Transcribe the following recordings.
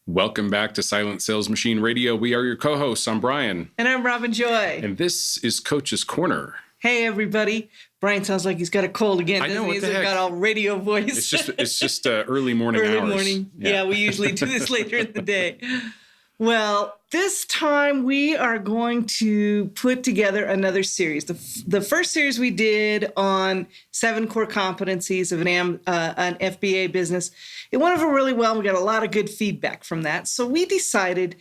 Welcome back to Silent Sales Machine Radio. We are your co-hosts. I'm Brian. And I'm Robin Joy. And this is Coach's Corner. Hey, everybody. Brian sounds like he's got a cold again. I know, what the heck? He's got all radio voice. It's just early morning hours. Early morning. Yeah, we usually do this later in the day. Well, this time we are going to put together another series. The first series we did on 7 core competencies of an FBA business, it went over really well. We got a lot of good feedback from that. So we decided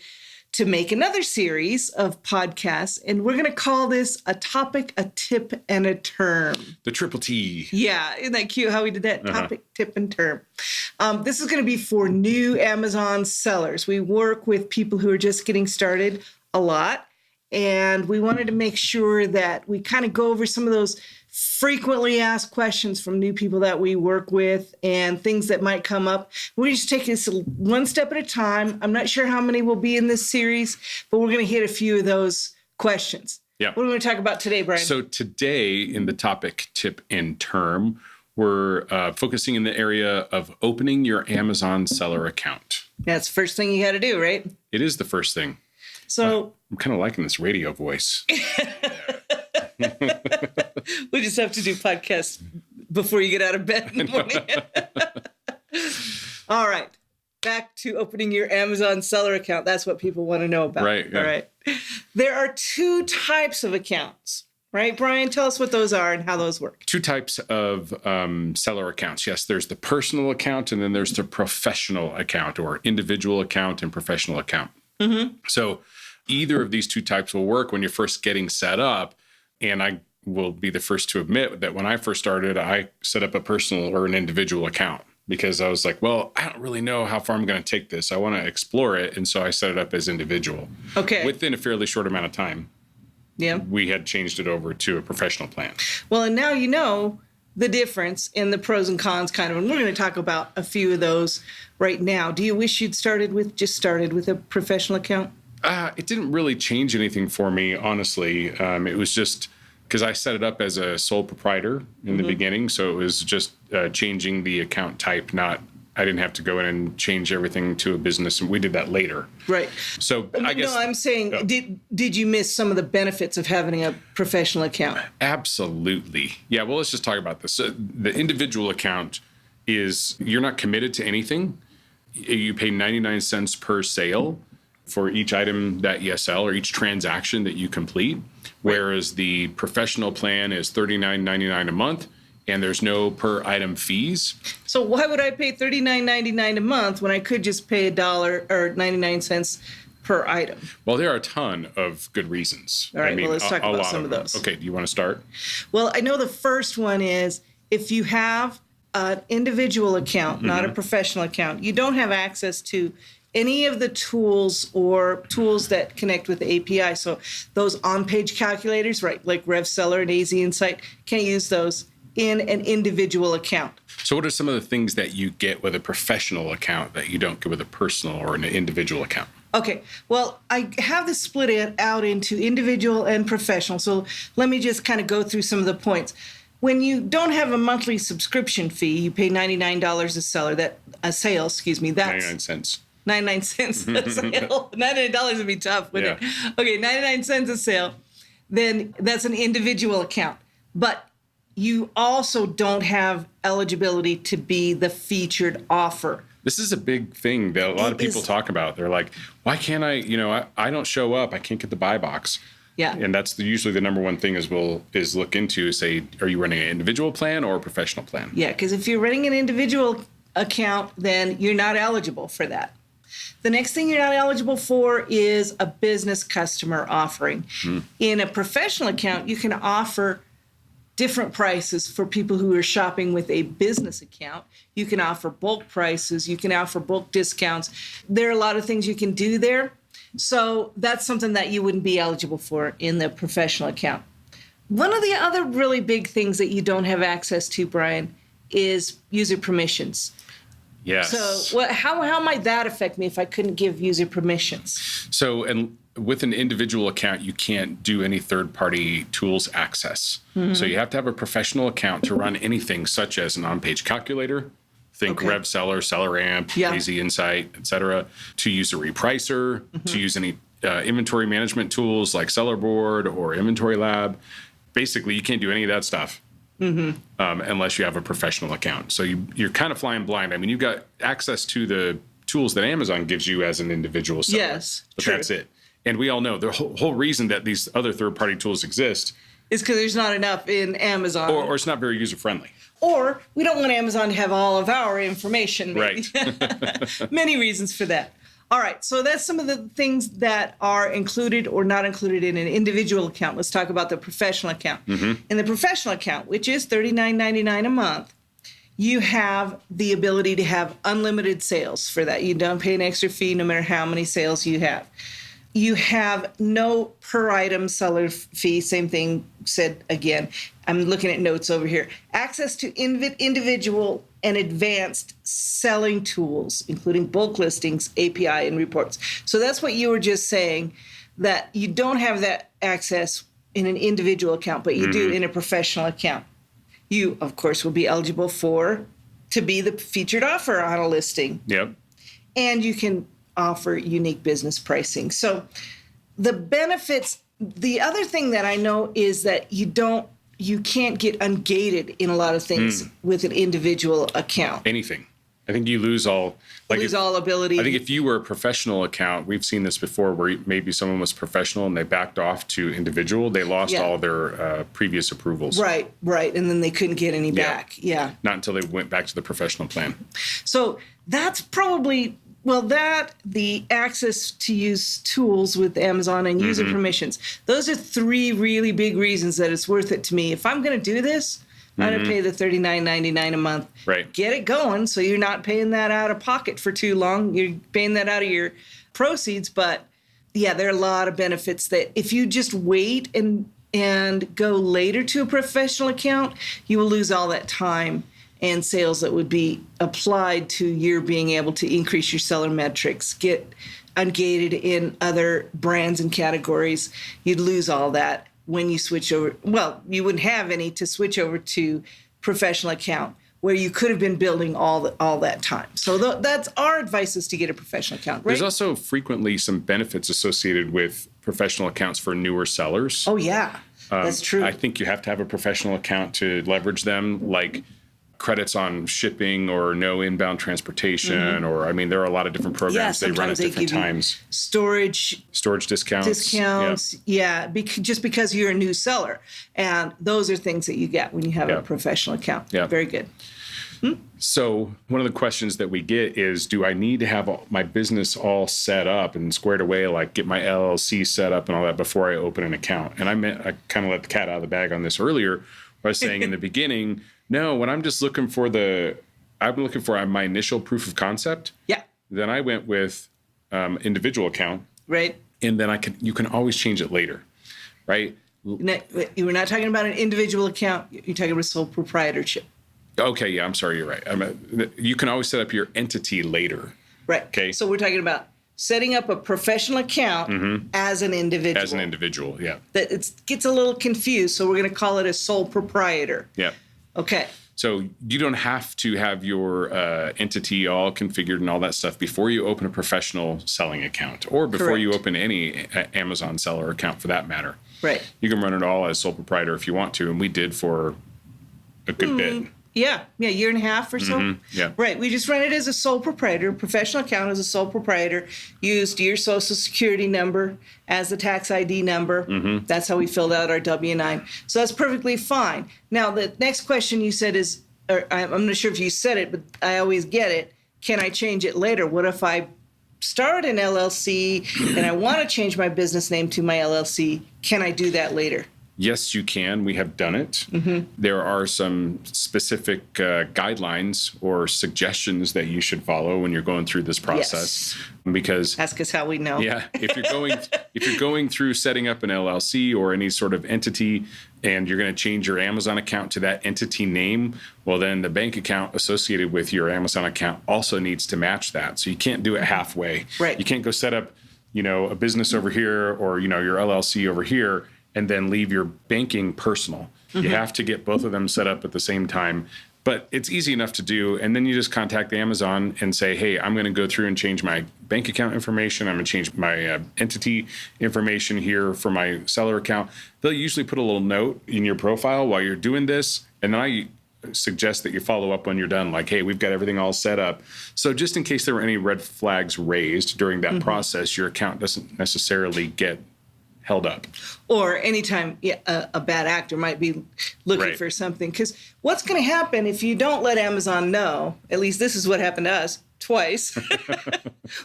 to make another series of podcasts, and we're going to call this A Topic, a Tip, and a Term. The triple T. Yeah, isn't that cute how we did that? Topic, tip, and term. This is going to be for new Amazon sellers. We work with people who are just getting started a lot, and we wanted to make sure that we kind of go over some of those frequently asked questions from new people that we work with and things that might come up. We just take this one step at a time. I'm not sure how many will be in this series, but we're going to hit a few of those questions. Yeah. What are we going to talk about today, Brian? So today in the topic, tip, and term, we're focusing in the area of opening your Amazon seller account. That's the first thing you got to do, right? It is the first thing. So I'm kind of liking this radio voice. We just have to do podcasts before you get out of bed in the morning. All right. Back to opening your Amazon seller account. That's what people want to know about. Right. Yeah. All right. There are 2 types of accounts, right, Brian? Tell us what those are and how those work. 2 types of seller accounts. Yes, there's the personal account, and then there's the professional account, or individual account and professional account. Mm-hmm. So either of these 2 types will work when you're first getting set up. And I will be the first to admit that when I first started, I set up a personal or an individual account because I was like, well, I don't really know how far I'm going to take this. I want to explore it. And so I set it up as individual. Okay. Within a fairly short amount of time, we had changed it over to a professional plan. Well, and now you know the difference in the pros and cons kind of, and we're going to talk about a few of those right now. Do you wish you'd started with a professional account? It didn't really change anything for me, honestly. It was just because I set it up as a sole proprietor in the beginning. So it was just changing the account type, I didn't have to go in and change everything to a business. And we did that later. Right. So I guess. No, I'm saying, did you miss some of the benefits of having a professional account? Absolutely. Yeah. Well, let's just talk about this. So the individual account is, you're not committed to anything. You pay 99 cents per sale for each item that you sell or each transaction that you complete, whereas the professional plan is $39.99 a month, and there's no per item fees. So why would I pay $39.99 a month when I could just pay $1 or 99 cents per item? Well, there are a ton of good reasons. All right, well, let's talk about some of those. Okay, do you want to start? Well, I know the first one is if you have an individual account, not a professional account, you don't have access to any of the tools or tools that connect with the API. So those on-page calculators, right, like RevSeller and AZ Insight, can't use those in an individual account. So what are some of the things that you get with a professional account that you don't get with a personal or an individual account? Okay, well, I have this split out into individual and professional. So let me just kind of go through some of the points. When you don't have a monthly subscription fee, you pay $99 a sale, that's 99 cents. 99 cents a sale. $99 would be tough, wouldn't it? Okay, 99 cents a sale. Then that's an individual account. But you also don't have eligibility to be the featured offer. This is a big thing that a lot of people talk about. They're like, why can't I don't show up. I can't get the buy box. Yeah. And that's usually the number one thing is look into, say, are you running an individual plan or a professional plan? Yeah, because if you're running an individual account, then you're not eligible for that. The next thing you're not eligible for is a business customer offering. In a professional account, you can offer different prices for people who are shopping with a business account. You can offer bulk prices. You can offer bulk discounts. There are a lot of things you can do there. So that's something that you wouldn't be eligible for in the professional account. One of the other really big things that you don't have access to, Brian, is user permissions. Yes. So how might that affect me if I couldn't give user permissions? So, and with an individual account, you can't do any third-party tools access. So you have to have a professional account to run anything such as an on-page calculator, Think Okay. Rev Seller, Seller Amp, Yeah. AZ Insight, et cetera. To use a repricer, to use any inventory management tools like Seller Board or Inventory Lab. Basically, you can't do any of that stuff unless you have a professional account. So you're kind of flying blind. I mean, you've got access to the tools that Amazon gives you as an individual seller. Yes, but true. that's it. And we all know the whole reason that these other third-party tools exist, It's because there's not enough in Amazon. or it's not very user-friendly. Or we don't want Amazon to have all of our information. Maybe. Right. Many reasons for that. All right, so that's some of the things that are included or not included in an individual account. Let's talk about the professional account. In the professional account, which is $39.99 a month, you have the ability to have unlimited sales for that. You don't pay an extra fee no matter how many sales you have. You have no per item seller fee. Same thing said again. I'm looking at notes over here. Access to individual and advanced selling tools, including bulk listings, API, and reports. So that's what you were just saying, that you don't have that access in an individual account, but you do in a professional account. You, of course, will be eligible to be the featured offer on a listing. Yep. And you can offer unique business pricing. So the benefits, the other thing that I know is that you can't get ungated in a lot of things with an individual account. Anything. I think you lose all. Lose all ability. I think if you were a professional account, we've seen this before where maybe someone was professional and they backed off to individual, they lost all their previous approvals. Right. And then they couldn't get any back. Yeah. Not until they went back to the professional plan. So that's probably, the access to use tools with Amazon and user permissions. Those are three really big reasons that it's worth it to me. If I'm going to do this, I'm going to pay the $39.99 a month. Right. Get it going so you're not paying that out of pocket for too long. You're paying that out of your proceeds. But yeah, there are a lot of benefits that if you just wait and go later to a professional account, you will lose all that time and sales that would be applied to your being able to increase your seller metrics, get ungated in other brands and categories. You'd lose all that when you switch over. Well, you wouldn't have any to switch over to professional account where you could have been building all that time. So that's our advice, is to get a professional account. Right? There's also frequently some benefits associated with professional accounts for newer sellers. Oh, yeah, that's true. I think you have to have a professional account to leverage them, like credits on shipping or no inbound transportation, or there are a lot of different programs they run at different times. Storage discounts. Just because you're a new seller. And those are things that you get when you have a professional account. Yeah. Very good. So one of the questions that we get is, do I need to have my business all set up and squared away, like get my LLC set up and all that before I open an account? And I kind of let the cat out of the bag on this earlier, where I was saying in the beginning, no, when I'm just looking for my initial proof of concept. Yeah. Then I went with individual account. Right. And then you can always change it later, right? You were not talking about an individual account. You're talking about sole proprietorship. Okay, yeah, I'm sorry, you're right. You can always set up your entity later. Right. Okay. So we're talking about setting up a professional account as an individual. As an individual, yeah. That it gets a little confused, so we're going to call it a sole proprietor. Yeah. Okay. So you don't have to have your entity all configured and all that stuff before you open a professional selling account, or before you open any Amazon seller account for that matter. Right. You can run it all as sole proprietor if you want to, and we did for a good bit. Yeah, year and a half or so. Yeah. Right. We just ran it as a sole proprietor, professional account as a sole proprietor, used your social security number as the tax ID number. That's how we filled out our W-9. So that's perfectly fine. Now, the next question you said is, or I'm not sure if you said it, but I always get it. Can I change it later? What if I start an LLC and I want to change my business name to my LLC? Can I do that later? Yes, you can. We have done it. There are some specific guidelines or suggestions that you should follow when you're going through this process. Because ask us how we know. Yeah, if you're going through setting up an LLC or any sort of entity, and you're going to change your Amazon account to that entity name, well, then the bank account associated with your Amazon account also needs to match that. So you can't do it halfway. Right. You can't go set up, a business over here or your LLC over here, and then leave your banking personal. You have to get both of them set up at the same time. But it's easy enough to do. And then you just contact Amazon and say, hey, I'm going to go through and change my bank account information. I'm going to change my entity information here for my seller account. They'll usually put a little note in your profile while you're doing this. And then I suggest that you follow up when you're done, like, hey, we've got everything all set up. So just in case there were any red flags raised during that process, your account doesn't necessarily get held up. Or anytime a bad actor might be looking for something. Because what's going to happen if you don't let Amazon know, at least this is what happened to us twice.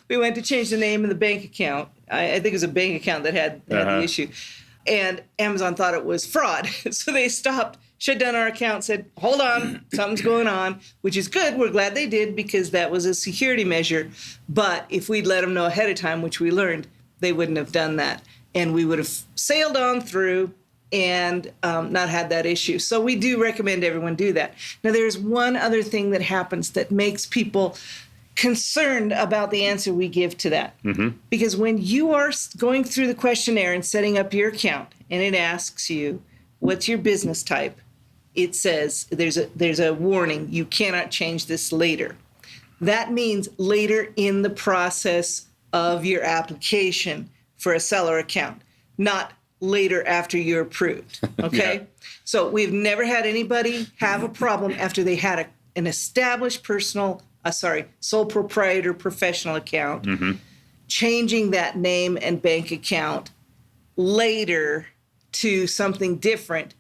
We went to change the name of the bank account. I think it was a bank account that had the issue. And Amazon thought it was fraud. So they stopped, shut down our account, said, hold on, something's going on, which is good. We're glad they did because that was a security measure. But if we'd let them know ahead of time, which we learned, they wouldn't have done that. And we would have sailed on through and not had that issue. So we do recommend everyone do that. Now, there's one other thing that happens that makes people concerned about the answer we give to that. Because when you are going through the questionnaire and setting up your account, and it asks you, what's your business type? It says there's a warning, you cannot change this later. That means later in the process of your application for a seller account, not later after you're approved, okay? So we've never had anybody have a problem after they had an established sole proprietor professional account, changing that name and bank account later to something different,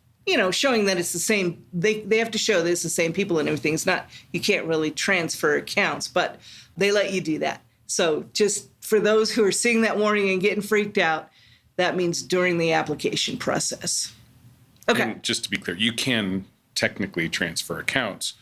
showing that it's the same. They have to show that it's the same people and everything. It's not, you can't really transfer accounts, but they let you do that. So just for those who are seeing that warning and getting freaked out, that means during the application process. Okay. And just to be clear, you can technically transfer accounts.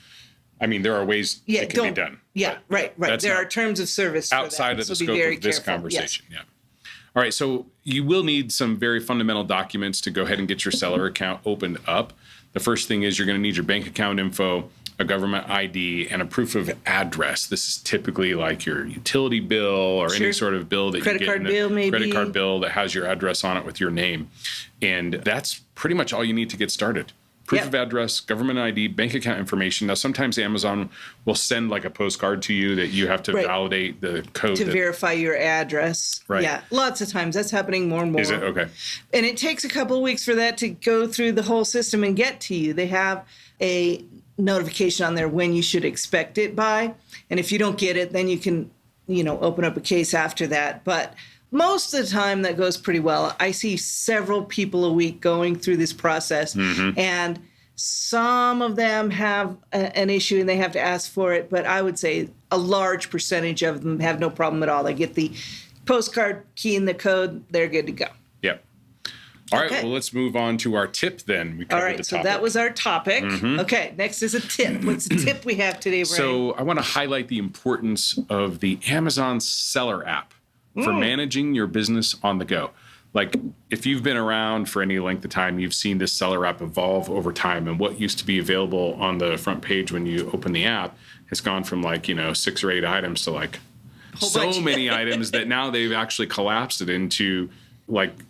I mean, there are ways it can be done. Yeah, right. There are terms of service outside of the scope of this conversation. Yes. Yeah. All right. So you will need some very fundamental documents to go ahead and get your seller account opened up. The first thing is you're going to need your bank account info, a government ID, and a proof of address. This is typically like your utility bill or any sort of bill that you get. Credit card bill that has your address on it with your name. And that's pretty much all you need to get started. Proof of address, government ID, bank account information. Now, sometimes Amazon will send like a postcard to you that you have to validate the code. To verify your address. Right. Yeah, lots of times. That's happening more and more. Is it? Okay. And it takes a couple of weeks for that to go through the whole system and get to you. They have a notification on there when you should expect it by. And if you don't get it, then you can, open up a case after that. But most of the time that goes pretty well. I see several people a week going through this process, and some of them have an issue and they have to ask for it. But I would say a large percentage of them have no problem at all. They get the postcard, key in the code, they're good to go. Yep. All right, well, let's move on to our tip then. We covered the topic. So that was our topic. Okay, next is a tip. What's the tip we have today, Brian? So I want to highlight the importance of the Amazon Seller app for managing your business on the go. Like, if you've been around for any length of time, you've seen this Seller app evolve over time. And what used to be available on the front page when you open the app has gone from 6 or 8 items to so many items that now they've actually collapsed it into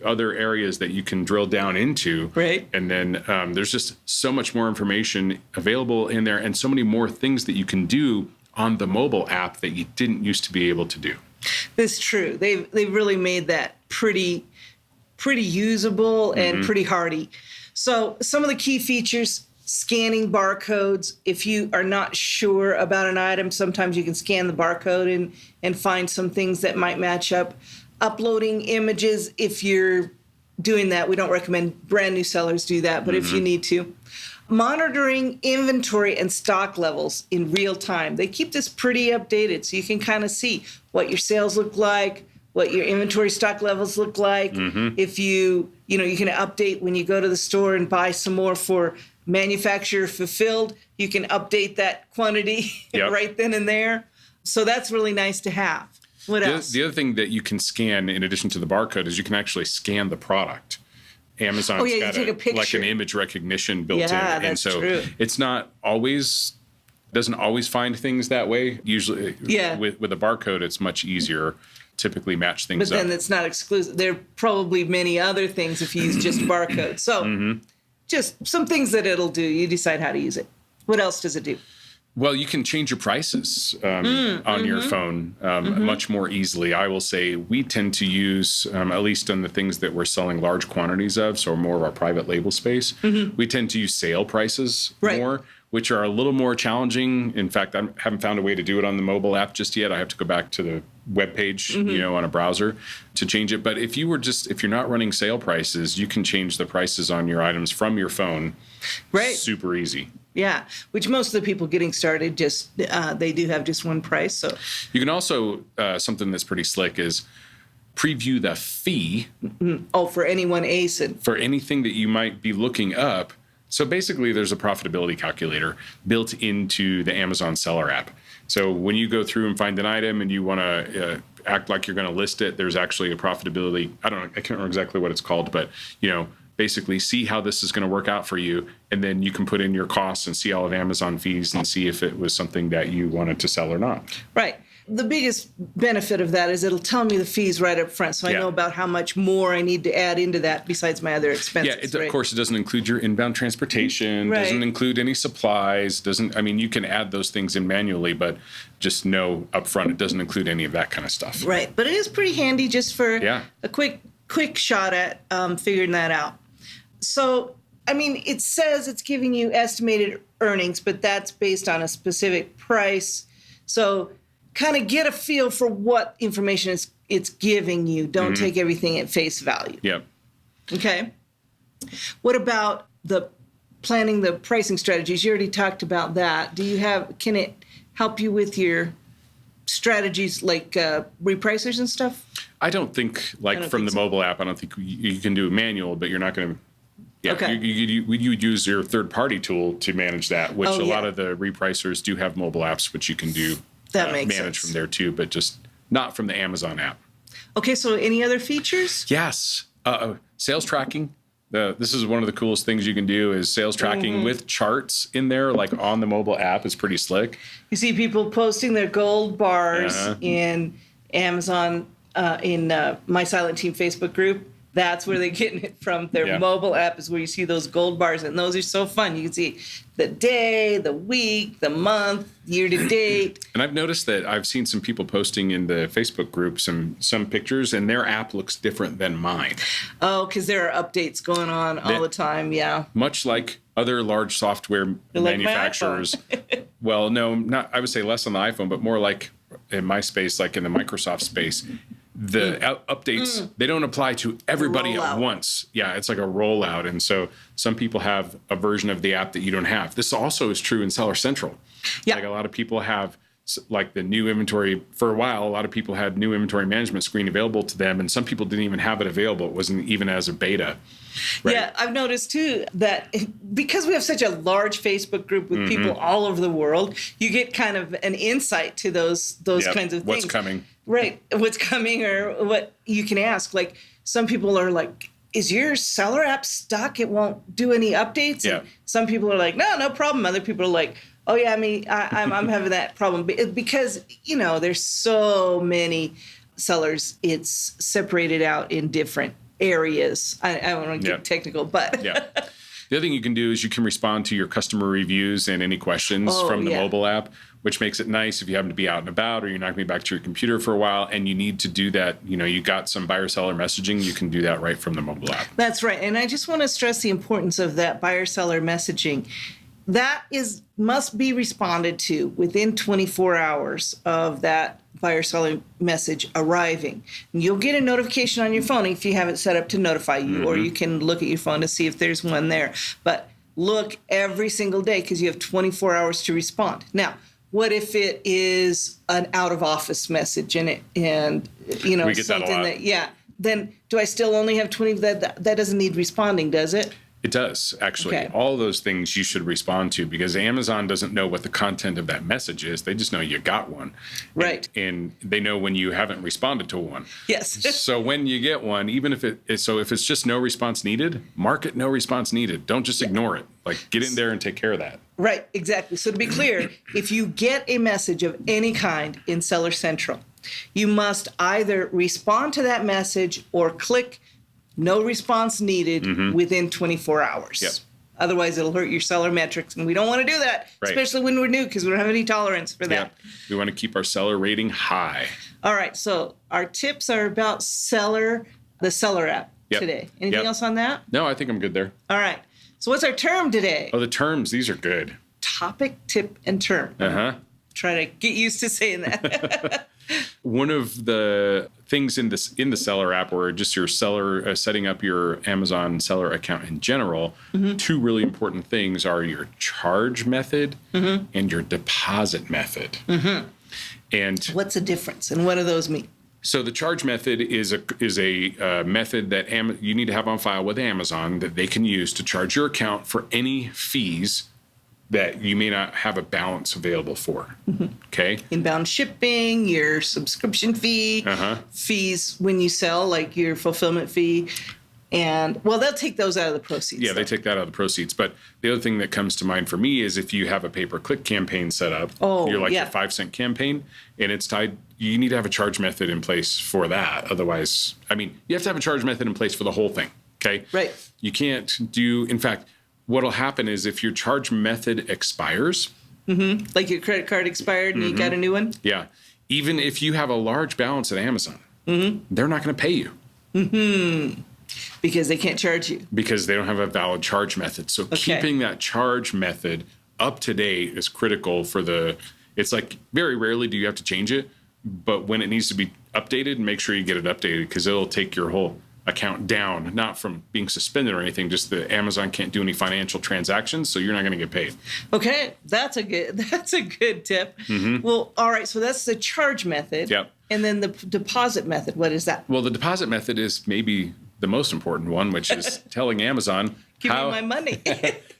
other areas that you can drill down into. Right. And then there's just so much more information available in there and so many more things that you can do on the mobile app that you didn't used to be able to do. That's true. They've really made that pretty usable and pretty hardy. So some of the key features, scanning barcodes. If you are not sure about an item, sometimes you can scan the barcode and find some things that might match up. Uploading images, if you're doing that, we don't recommend brand new sellers do that, but if you need to. Monitoring inventory and stock levels in real time. They keep this pretty updated, so you can kind of see what your sales look like, what your inventory stock levels look like. If you can update when you go to the store and buy some more for manufacturer fulfilled, you can update that quantity right then and there. So that's really nice to have. What else? The other thing that you can scan in addition to the barcode is you can actually scan the product. Amazon's got take a picture. Like an image recognition built in. That's true. It's not always, doesn't always find things that way. Usually with a barcode, it's much easier. Typically match things up. But then it's not exclusive. There are probably many other things if you use just barcode. So just some things that it'll do. You decide how to use it. What else does it do? Well, you can change your prices on your phone much more easily. I will say we tend to use, at least on the things that we're selling large quantities of, so more of our private label space, we tend to use sale prices more, which are a little more challenging. In fact, I haven't found a way to do it on the mobile app just yet. I have to go back to the web page, on a browser to change it. But if you're not running sale prices, you can change the prices on your items from your phone. Right. Super easy. Yeah, which most of the people getting started just they do have just one price. So you can also something that's pretty slick is preview the fee. Oh, for any one ASIN. For anything that you might be looking up. So basically, there's a profitability calculator built into the Amazon seller app. So when you go through and find an item and you want to act like you're going to list it, there's actually a profitability. I can't remember exactly what it's called, but basically see how this is going to work out for you. And then you can put in your costs and see all of Amazon fees and see if it was something that you wanted to sell or not. Right. The biggest benefit of that is it'll tell me the fees right up front. So I know about how much more I need to add into that besides my other expenses. Yeah, of course, it doesn't include your inbound transportation, doesn't include any supplies, you can add those things in manually, but just know up front it doesn't include any of that kind of stuff. Right. But it is pretty handy just for a quick shot at figuring that out. So, it says it's giving you estimated earnings, but that's based on a specific price. So kind of get a feel for what information it's giving you. Don't take everything at face value. Yep. Okay. What about planning the pricing strategies? You already talked about that. Can it help you with your strategies like repricers and stuff? I don't think from the mobile app, I don't think you can do a manual, but you're not going to. Yeah, okay. You use your third-party tool to manage that, which a lot of the repricers do have mobile apps, which you can do manage from there too, but just not from the Amazon app. Okay, so any other features? Yes. Sales tracking. This is one of the coolest things you can do is sales tracking with charts in there, like on the mobile app is pretty slick. You see people posting their gold bars in Amazon, in My Silent Team Facebook group. That's where they're getting it from. Their mobile app is where you see those gold bars, and those are so fun. You can see the day, the week, the month, year to date. And I've noticed that I've seen some people posting in the Facebook group some pictures, and their app looks different than mine. Oh, because there are updates going on all the time, Much like other large software manufacturers. Well, no, not. I would say less on the iPhone, but more like in my space, like in the Microsoft space. The updates, they don't apply to everybody at once. Yeah, it's like a rollout. And so some people have a version of the app that you don't have. This also is true in Seller Central. Yeah. Like a lot of people have like the new inventory. For a while, a lot of people had new inventory management screen available to them. And some people didn't even have it available. It wasn't even as a beta. Right? Yeah, I've noticed too that because we have such a large Facebook group with people all over the world, you get kind of an insight to those kinds of things. What's coming. Right. What's coming or what you can ask. Like some people are like, is your seller app stuck? It won't do any updates? Yeah. And some people are like, no problem. Other people are like, oh, yeah, I'm having that problem. Because, there's so many sellers. It's separated out in different areas. I don't want to get technical, but. Yeah. The other thing you can do is you can respond to your customer reviews and any questions from the mobile app, which makes it nice if you happen to be out and about or you're not going to be back to your computer for a while and you need to do that. You got some buyer-seller messaging. You can do that right from the mobile app. That's right. And I just want to stress the importance of that buyer-seller messaging. That must be responded to within 24 hours of that buyer-seller message arriving. And you'll get a notification on your phone if you have it set up to notify you, or you can look at your phone to see if there's one there. But look every single day because you have 24 hours to respond. Now, what if it is an out-of-office message and we get something that then do I still only have 20? That doesn't need responding, does it? It does, actually. Okay. All those things you should respond to because Amazon doesn't know what the content of that message is. They just know you got one. Right. And they know when you haven't responded to one. Yes. So when you get one, even if it's just no response needed, mark it no response needed. Don't just ignore it. Like get in there and take care of that. Right, exactly. So to be clear, if you get a message of any kind in Seller Central, you must either respond to that message or click no response needed within 24 hours. Yep. Otherwise, it'll hurt your seller metrics, and we don't want to do that, Right. especially when we're new, because we don't have any tolerance for that. Yeah. We want to keep our seller rating high. All right, so our tips are about the seller app today. Anything else on that? No, I think I'm good there. All right. So what's our term today? Oh, the terms. These are good. Topic, tip, and term. Uh-huh. Try to get used to saying that. One of the things in the seller app, or just your seller setting up your Amazon seller account in general, two really important things are your charge method and your deposit method. And what's the difference, and what do those mean? so the charge method is a method that you need to have on file with Amazon that they can use to charge your account for any fees that you may not have a balance available for. Okay. Inbound shipping, your subscription fee, fees when you sell, like your fulfillment fee. And, well, they'll take those out of the proceeds. Yeah, they take that out of the proceeds. But the other thing that comes to mind for me is if you have a pay-per-click campaign set up, your 5-cent campaign, and it's tied, you need to have a charge method in place for that. Otherwise, I mean, you have to have a charge method in place for the whole thing. Okay. Right. You can't do, in fact, what'll happen is if your charge method expires, like your credit card expired and you got a new one. yeah, even if you have a large balance at Amazon, they're not going to pay you. Because they can't charge you. Because they don't have a valid charge method. So keeping that charge method up to date is critical for it's like very rarely do you have to change it, but when it needs to be updated, make sure you get it updated because it'll take your whole account down, not from being suspended or anything, just that Amazon can't do any financial transactions, so you're not going to get paid. Okay, that's a good tip. Well, all right, so that's the charge method. Yep. And then the deposit method, what is that? Well, the deposit method is maybe the most important one, which is telling Amazon Give me my money.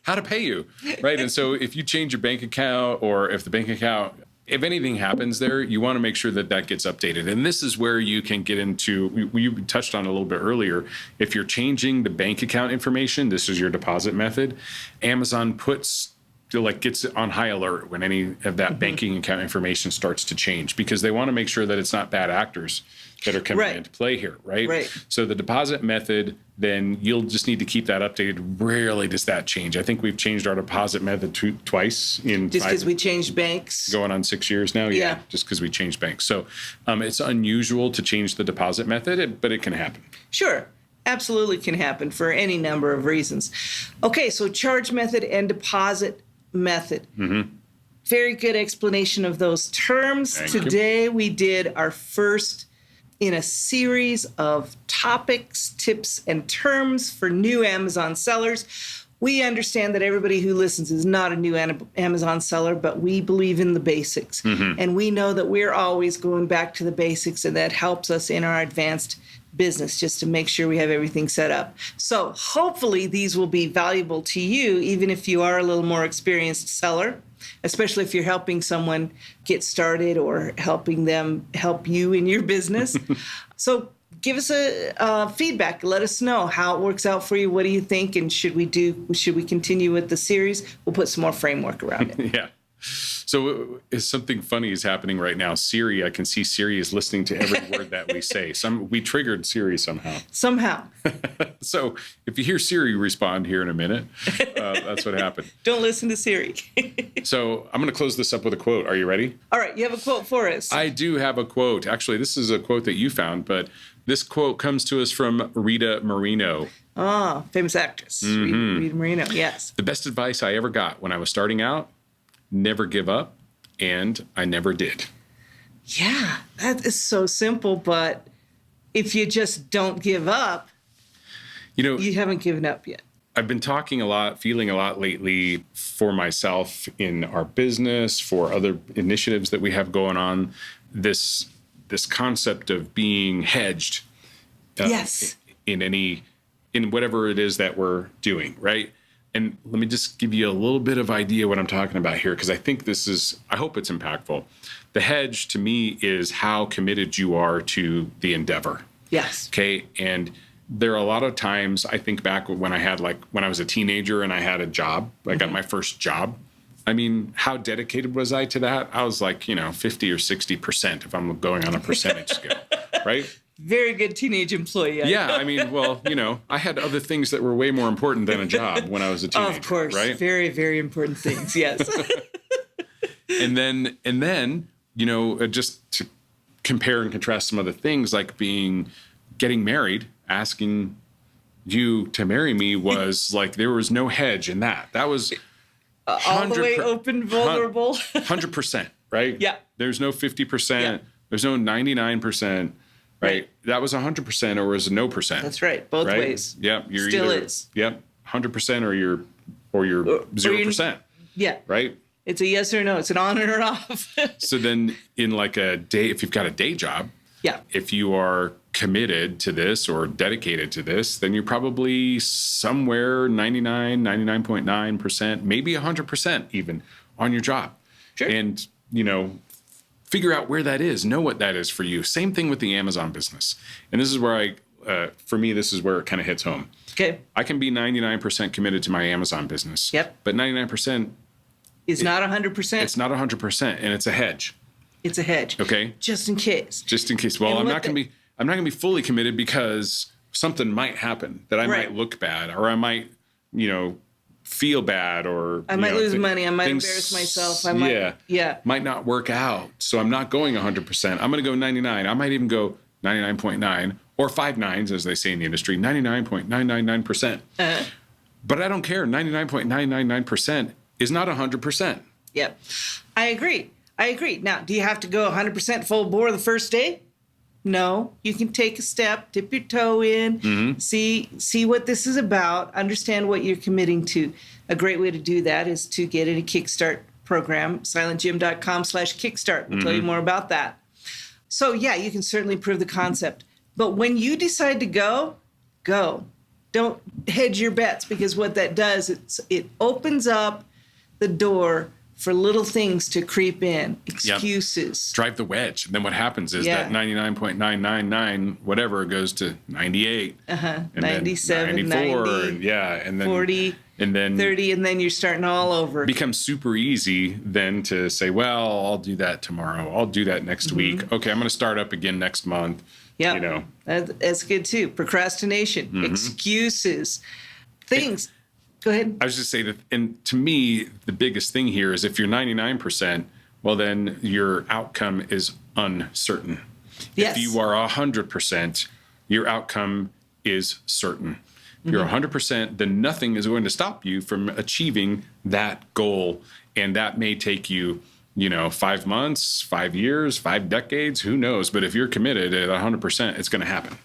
how to pay you, right? And so if you change your bank account, or if the bank account, if anything happens there, you want to make sure that that gets updated. And this is where you can get into, we touched on a little bit earlier, if you're changing the bank account information, this is your deposit method, Amazon gets it on high alert when any of that banking account information starts to change, because they want to make sure that it's not bad actors that are coming into play here, right? So the deposit method, then you'll just need to keep that updated. Rarely does that change. I think we've changed our deposit method twice in just because we changed banks. Going on 6 years now, yeah. Just because we changed banks. So it's unusual to change the deposit method, but it can happen. Sure. Absolutely can happen for any number of reasons. Okay, so charge method and deposit method. Very good explanation of those terms. Today we did our first in a series of topics, tips, and terms for new Amazon sellers. We understand that everybody who listens is not a new Amazon seller, but we believe in the basics. And we know that we're always going back to the basics, and that helps us in our advanced business just to make sure we have everything set up. So hopefully these will be valuable to you, even if you are a little more experienced seller, especially if you're helping someone get started or helping them help you in your business. So give us a feedback. Let us know how it works out for you. What do you think? And should we continue with the series? We'll put some more framework around it. Yeah. So something funny is happening right now. I can see Siri is listening to every word that we say. We triggered Siri somehow. So if you hear Siri respond here in a minute, that's what happened. Don't listen to Siri. So I'm going to close this up with a quote. Are you ready? All right. You have a quote for us. I do have a quote. Actually, this is a quote that you found, but this quote comes to us from Rita Moreno. Oh, famous actress. Rita Moreno, yes. The best advice I ever got when I was starting out: never give up, and I never did. Yeah, that is so simple, but if you just don't give up, you haven't given up yet. I've been talking a lot, feeling a lot lately for myself in our business, for other initiatives that we have going on, this concept of being hedged yes. in whatever it is that we're doing, right? And let me just give you a little bit of idea what I'm talking about here, because I think I hope it's impactful. The hedge to me is how committed you are to the endeavor. Yes. Okay. And there are a lot of times, I think back when I was a teenager and I had a job, I got my first job. I mean, how dedicated was I to that? I was like, 50 or 60% if I'm going on a percentage scale, right? Very good teenage employee. Yeah, I mean, well, I had other things that were way more important than a job when I was a teenager. Of course, right? Very, very important things. Yes. and then, just to compare and contrast some other things, like getting married, asking you to marry me was like there was no hedge in that. That was all the way open, vulnerable. 100%, right? Yeah. There's no 50%. Yeah. There's no 99%. Right. That was 100% or was no percent. That's right. Both ways. Yep. You're Still is. Yep. 100% or you're 0%. Yeah. Right. It's a yes or no. It's an on or off. So then in like a day, if you've got a day job, yeah, if you are committed to this or dedicated to this, then you're probably somewhere 99.9%, maybe 100% even on your job. Sure. And, figure out where that is, know what that is for you. Same thing with the Amazon business. And this is where for me, this is where it kind of hits home. Okay. I can be 99% committed to my Amazon business. Yep. But 99% is not 100%. It's not 100%, and it's a hedge. It's a hedge. Okay. Just in case. Just in case. Well, I'm not going to be fully committed because something might happen that I might look bad, or I might, feel bad, or I might lose money. I might embarrass myself. I might, might not work out. So I'm not going 100%. I'm going to go 99. I might even go 99.9 or 5 nines, as they say in the industry, 99.999%. But I don't care. 99.999% is not 100%. Yep. I agree. Now, do you have to go 100% full bore the first day? No, you can take a step, dip your toe in, see what this is about, understand what you're committing to. A great way to do that is to get in a Kickstart program, silentjim.com/Kickstart. We'll tell you more about that. So yeah, you can certainly prove the concept. But when you decide to go. Don't hedge your bets, because what that does, it opens up the door for little things to creep in, excuses. Yep. Drive the wedge. And then what happens is that 99.999 whatever goes to 98. And 97, then 94, 90, and then 40, and then 30, and then you're starting all over. It becomes super easy then to say, well, I'll do that tomorrow. I'll do that next week. Okay, I'm going to start up again next month. Yeah, that's good too. Procrastination, excuses, things. Go ahead. I was just saying that, and to me, the biggest thing here is if you're 99%, well, then your outcome is uncertain. Yes. If you are 100%, your outcome is certain. If you're 100%, then nothing is going to stop you from achieving that goal. And that may take you, 5 months, 5 years, 5 decades, who knows? But if you're committed at 100%, it's going to happen.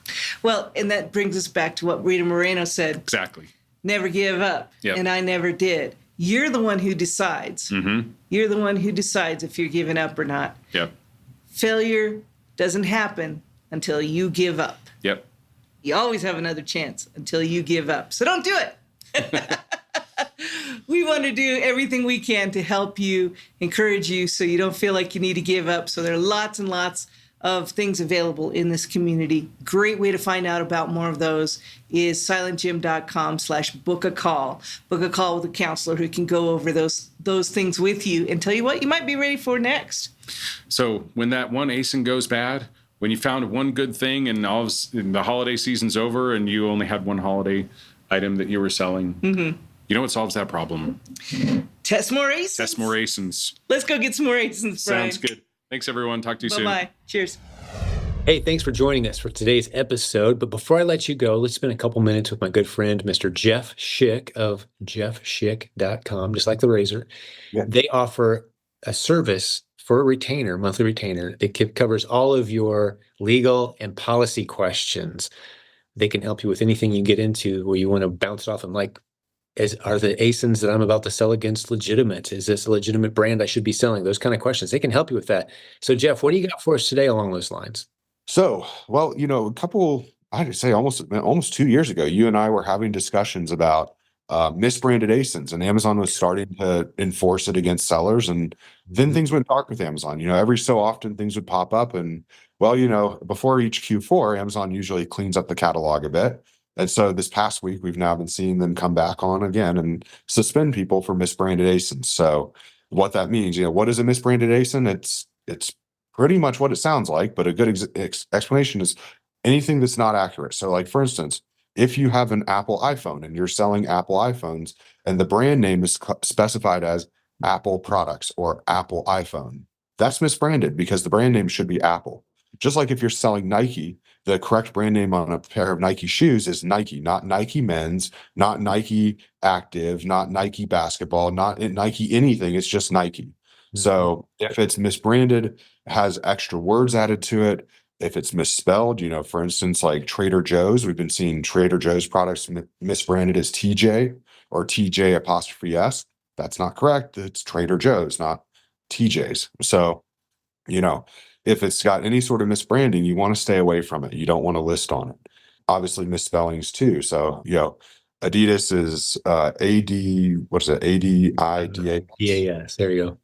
Well, and that brings us back to what Rita Moreno said. Exactly. Never give up. Yep. And I never did. You're the one who decides. You're the one who decides if you're giving up or not. Yep. Failure doesn't happen until you give up. Yep. You always have another chance until you give up. So don't do it. We want to do everything we can to help you, encourage you, so you don't feel like you need to give up. So there are lots and lots of things available in this community. Great way to find out about more of those is silentjim.com/book a call. Book a call with a counselor who can go over those things with you and tell you what you might be ready for next. So when that one ASIN goes bad, when you found one good thing and and the holiday season's over and you only had one holiday item that you were selling, you know what solves that problem? Test more ASINs. Test more ASINs. Let's go get some more ASINs, Brian. Sounds good. Thanks, everyone. Talk to you soon. Bye-bye. Cheers. Hey, thanks for joining us for today's episode. But before I let you go, let's spend a couple minutes with my good friend, Mr. Jeff Schick of jeffschick.com, just like the razor. Yeah. They offer a service for a retainer, monthly retainer. It covers all of your legal and policy questions. They can help you with anything you get into where you want to bounce off and are the ASINs that I'm about to sell against legitimate? Is this a legitimate brand I should be selling? Those kind of questions. They can help you with that. So, Jeff, what do you got for us today along those lines? So, well, I'd say almost 2 years ago, you and I were having discussions about misbranded ASINs, and Amazon was starting to enforce it against sellers. And then things went dark with Amazon. Every so often things would pop up, and before each Q4, Amazon usually cleans up the catalog a bit. And so this past week, we've now been seeing them come back on again and suspend people for misbranded ASINs. So what that means, what is a misbranded ASIN? It's pretty much what it sounds like, but a good explanation is anything that's not accurate. So like, for instance, if you have an Apple iPhone and you're selling Apple iPhones and the brand name is specified as Apple products or Apple iPhone, that's misbranded because the brand name should be Apple. Just like if you're selling Nike, the correct brand name on a pair of Nike shoes is Nike, not Nike Men's, not Nike Active, not Nike Basketball, not Nike anything. It's just Nike. So if it's misbranded, has extra words added to it, if it's misspelled, for instance, like Trader Joe's, we've been seeing Trader Joe's products misbranded as TJ or TJ apostrophe S. That's not correct. It's Trader Joe's, not TJ's. So, if it's got any sort of misbranding, you want to stay away from it. You don't want to list on it. Obviously, misspellings too. So, Adidas is AD, what's it? ADIDA. Yes, there you go.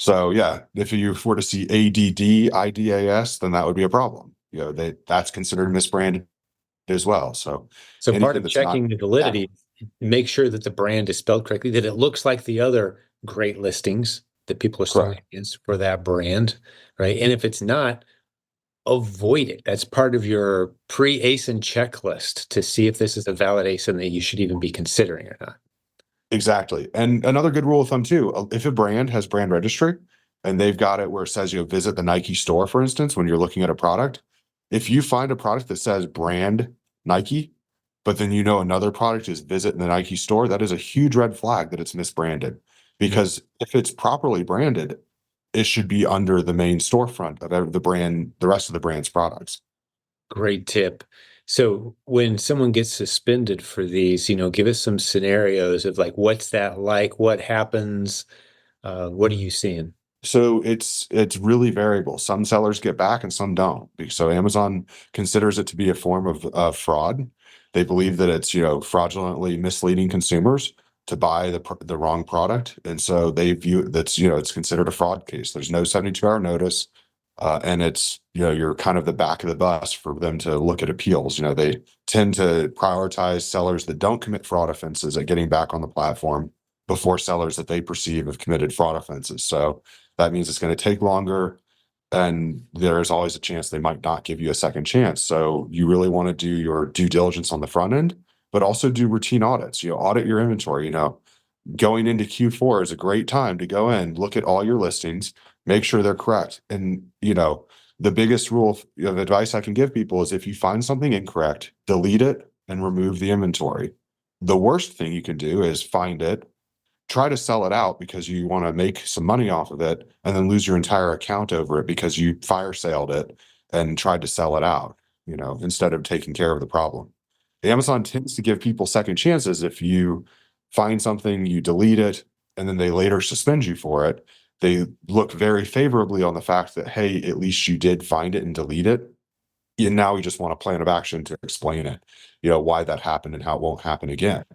So yeah, if you were to see ADDIDAS, then that would be a problem. That's considered misbranded as well. So part of that's checking the validity, make sure that the brand is spelled correctly, that it looks like the other great listings that people are selling against for that brand, right? And if it's not, avoid it. That's part of your pre-ASIN checklist to see if this is a valid ASIN that you should even be considering or not. Exactly. And another good rule of thumb too, if a brand has brand registry and they've got it where it says, visit the Nike store, for instance, when you're looking at a product, if you find a product that says brand Nike, but then another product is visit the Nike store, that is a huge red flag that it's misbranded. Because if it's properly branded, it should be under the main storefront of the rest of the brand's products. Great tip. So when someone gets suspended for these, give us some scenarios of like, what's that like? What happens? What are you seeing? So it's really variable. Some sellers get back and some don't. So Amazon considers it to be a form of fraud. They believe that it's fraudulently misleading consumers to buy the wrong product, and so they view that's it's considered a fraud case. There's no 72-hour notice, and it's you're kind of the back of the bus for them to look at appeals. They tend to prioritize sellers that don't commit fraud offenses at getting back on the platform before sellers that they perceive have committed fraud offenses. So that means it's going to take longer, and there's always a chance they might not give you a second chance. So you really want to do your due diligence on the front end, but also do routine audits. Audit your inventory. Going into Q4 is a great time to go in, look at all your listings, make sure they're correct. And the biggest rule of advice I can give people is if you find something incorrect, delete it and remove the inventory. The worst thing you can do is find it, try to sell it out because you want to make some money off of it, and then lose your entire account over it because you fire saled it and tried to sell it out, instead of taking care of the problem. Amazon tends to give people second chances. If you find something, you delete it, and then they later suspend you for it, they look very favorably on the fact that, hey, at least you did find it and delete it. And now we just want a plan of action to explain it, why that happened and how it won't happen again.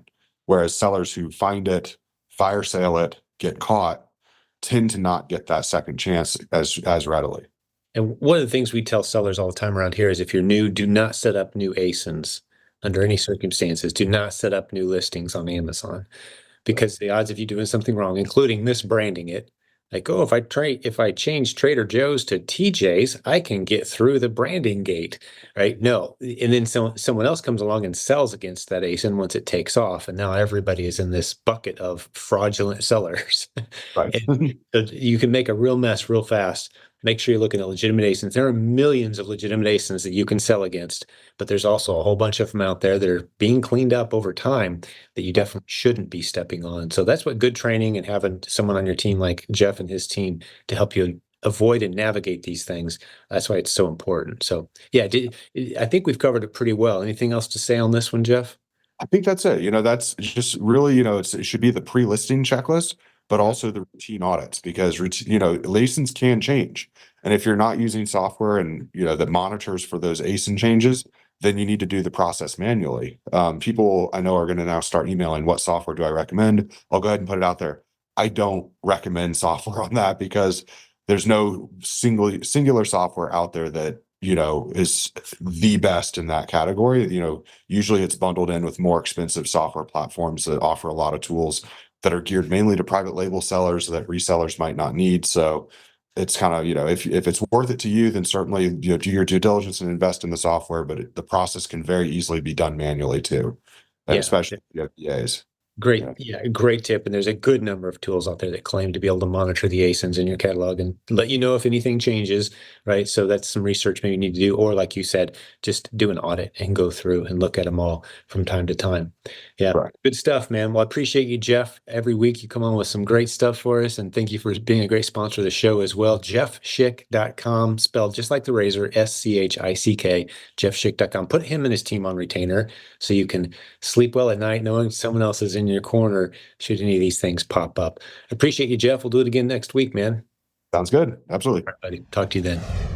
Whereas sellers who find it, fire sale it, get caught, tend to not get that second chance as readily. And one of the things we tell sellers all the time around here is if you're new, do not set up new ASINs under any circumstances. Do not set up new listings on Amazon, because the odds of you doing something wrong, including misbranding it, like, oh, if I change Trader Joe's to TJ's, I can get through the branding gate, right? No. And then someone else comes along and sells against that ASIN once it takes off. And now everybody is in this bucket of fraudulent sellers. Right. And you can make a real mess real fast. Make sure you're looking at legitimate ASINs. There are millions of legitimate ASINs that you can sell against, but there's also a whole bunch of them out there that are being cleaned up over time that you definitely shouldn't be stepping on. So that's what good training and having someone on your team like Jeff and his team to help you avoid and navigate these things. That's why it's so important. So yeah, I think we've covered it pretty well. Anything else to say on this one, Jeff? I think that's it. That's just really, it should be the pre-listing checklist, but also the routine audits, because license can change. And if you're not using software and, that monitors for those ASIN changes, then you need to do the process manually. People I know are going to now start emailing, what software do I recommend? I'll go ahead and put it out there. I don't recommend software on that, because there's no singular software out there that, is the best in that category. Usually it's bundled in with more expensive software platforms that offer a lot of tools that are geared mainly to private label sellers that resellers might not need. So it's kind of, if it's worth it to you, then certainly, do your due diligence and invest in the software, but the process can very easily be done manually too. And Yeah. especially if you have PAs. Great. Yeah, great tip. And there's a good number of tools out there that claim to be able to monitor the ASINs in your catalog and let you know if anything changes, right? So that's some research maybe you need to do, or like you said, just do an audit and go through and look at them all from time to time. Yeah, Right. good stuff, man. Well, I appreciate you, Jeff. Every week you come on with some great stuff for us, and thank you for being a great sponsor of the show as well. JeffSchick.com, spelled just like the razor, SCHICK, JeffSchick.com. Put him and his team on retainer so you can sleep well at night knowing someone else is in your corner should any of these things pop up. Appreciate you, Jeff. We'll do it again next week, man. Sounds good. Absolutely. All right, buddy. Talk to you then.